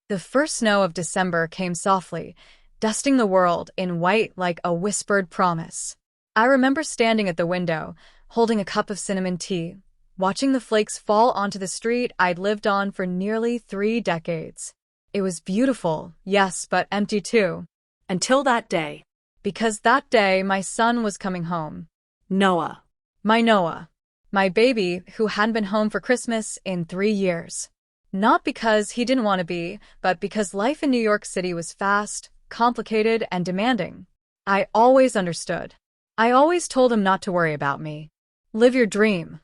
The first snow of December came softly, dusting the world in white like a whispered promise. I remember standing at the window, holding a cup of cinnamon tea, watching the flakes fall onto the street I'd lived on for nearly 3 decades. It was beautiful, yes, but empty too. Until that day. Because that day my son was coming home. Noah. My Noah. My baby who hadn't been home for Christmas in 3 years. Not because he didn't want to be, but because life in New York City was fast, complicated, and demanding. I always understood. I always told him not to worry about me. Live your dream,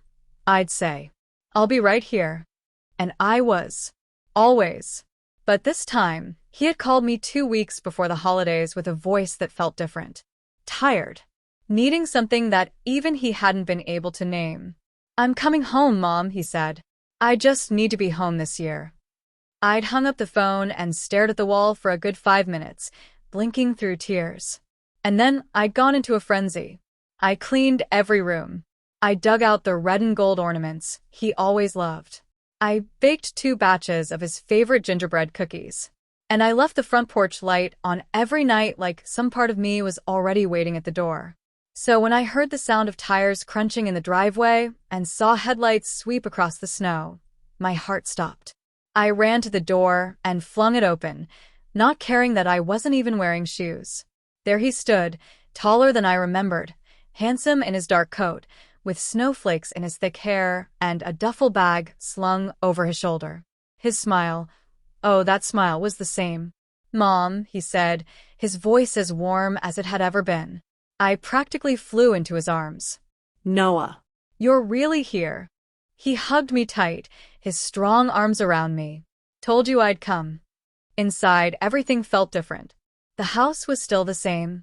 I'd say. I'll be right here. And I was. Always. But this time, he had called me 2 weeks before the holidays with a voice that felt different. Tired. Needing something that even he hadn't been able to name. I'm coming home, Mom, he said. I just need to be home this year. I'd hung up the phone and stared at the wall for a good 5 minutes, blinking through tears. And then I'd gone into a frenzy. I cleaned every room. I dug out the red and gold ornaments he always loved. I baked 2 batches of his favorite gingerbread cookies. And I left the front porch light on every night like some part of me was already waiting at the door. So when I heard the sound of tires crunching in the driveway and saw headlights sweep across the snow, my heart stopped. I ran to the door and flung it open, not caring that I wasn't even wearing shoes. There he stood, taller than I remembered, handsome in his dark coat, with snowflakes in his thick hair and a duffel bag slung over his shoulder. His smile, oh, that smile was the same. Mom, he said, his voice as warm as it had ever been. I practically flew into his arms. Noah. You're really here. He hugged me tight, his strong arms around me. Told you I'd come. Inside, everything felt different. The house was still the same.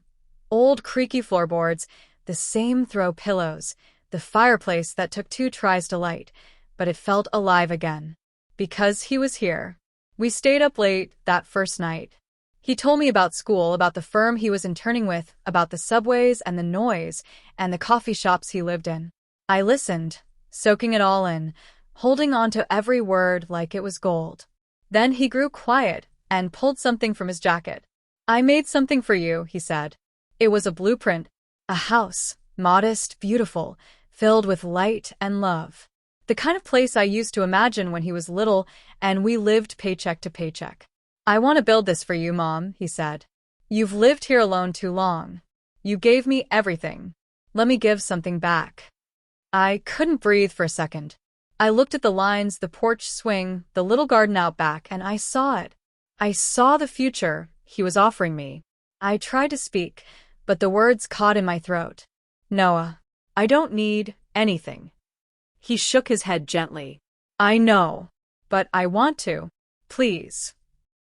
Old creaky floorboards, the same throw pillows, the fireplace that took 2 tries to light, but it felt alive again. Because he was here. We stayed up late that first night. He told me about school, about the firm he was interning with, about the subways and the noise and the coffee shops he lived in. I listened, soaking it all in, holding on to every word like it was gold. Then he grew quiet and pulled something from his jacket. I made something for you, he said. It was a blueprint, a house, modest, beautiful, filled with light and love. The kind of place I used to imagine when he was little and we lived paycheck to paycheck. I want to build this for you, Mom, he said. You've lived here alone too long. You gave me everything. Let me give something back. I couldn't breathe for a second. I looked at the lines, the porch swing, the little garden out back, and I saw it. I saw the future he was offering me. I tried to speak, but the words caught in my throat. Noah, I don't need anything. He shook his head gently. I know, but I want to. Please.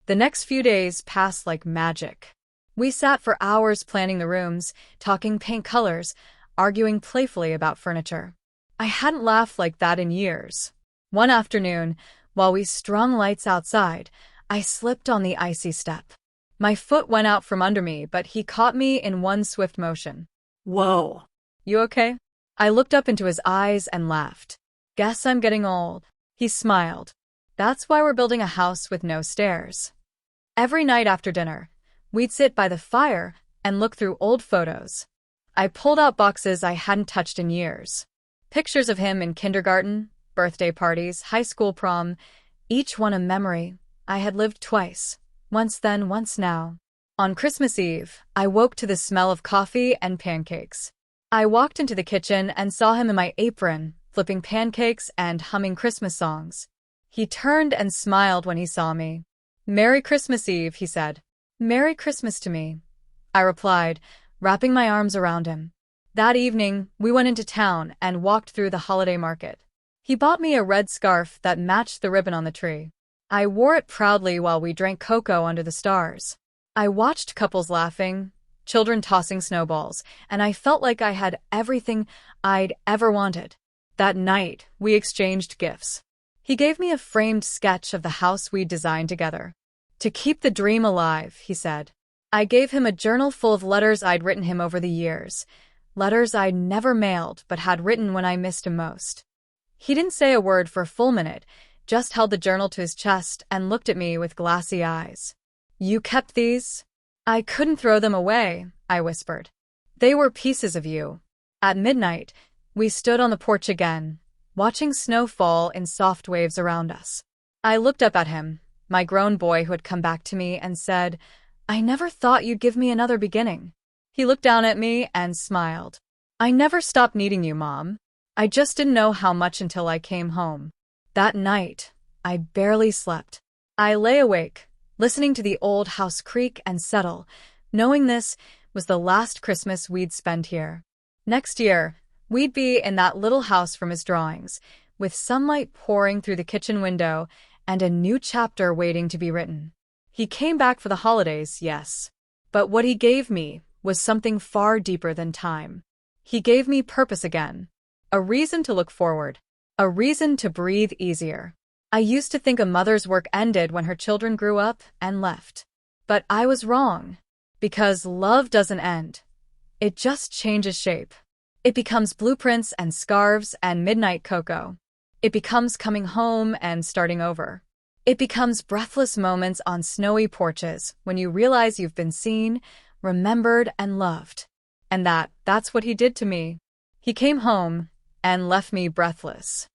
The next few days passed like magic. We sat for hours planning the rooms, talking paint colors, arguing playfully about furniture. I hadn't laughed like that in years. One afternoon, while we strung lights outside, I slipped on the icy step. My foot went out from under me, but he caught me in one swift motion. Whoa. You okay? I looked up into his eyes and laughed. Guess I'm getting old. He smiled. That's why we're building a house with no stairs. Every night after dinner, we'd sit by the fire and look through old photos. I pulled out boxes I hadn't touched in years. Pictures of him in kindergarten, birthday parties, high school prom, each one a memory. I had lived twice, once then, once now. On Christmas Eve, I woke to the smell of coffee and pancakes. I walked into the kitchen and saw him in my apron, flipping pancakes and humming Christmas songs. He turned and smiled when he saw me. Merry Christmas Eve, he said. Merry Christmas to me, I replied, wrapping my arms around him. That evening, we went into town and walked through the holiday market. He bought me a red scarf that matched the ribbon on the tree. I wore it proudly while we drank cocoa under the stars. I watched couples laughing, children tossing snowballs, and I felt like I had everything I'd ever wanted. That night, we exchanged gifts. He gave me a framed sketch of the house we'd designed together. To keep the dream alive, he said. I gave him a journal full of letters I'd written him over the years, letters I'd never mailed but had written when I missed him most. He didn't say a word for a full minute, just held the journal to his chest and looked at me with glassy eyes. You kept these? I couldn't throw them away, I whispered. They were pieces of you. At midnight, we stood on the porch again, watching snow fall in soft waves around us. I looked up at him, my grown boy who had come back to me, and said, I never thought you'd give me another beginning. He looked down at me and smiled. I never stopped needing you, Mom. I just didn't know how much until I came home. That night, I barely slept. I lay awake, listening to the old house creak and settle, knowing this was the last Christmas we'd spend here. Next year, we'd be in that little house from his drawings, with sunlight pouring through the kitchen window and a new chapter waiting to be written. He came back for the holidays, yes. But what he gave me was something far deeper than time. He gave me purpose again. A reason to look forward. A reason to breathe easier. I used to think a mother's work ended when her children grew up and left. But I was wrong. Because love doesn't end. It just changes shape. It becomes blueprints and scarves and midnight cocoa. It becomes coming home and starting over. It becomes breathless moments on snowy porches when you realize you've been seen, remembered, and loved. And that's what he did to me. He came home and left me breathless.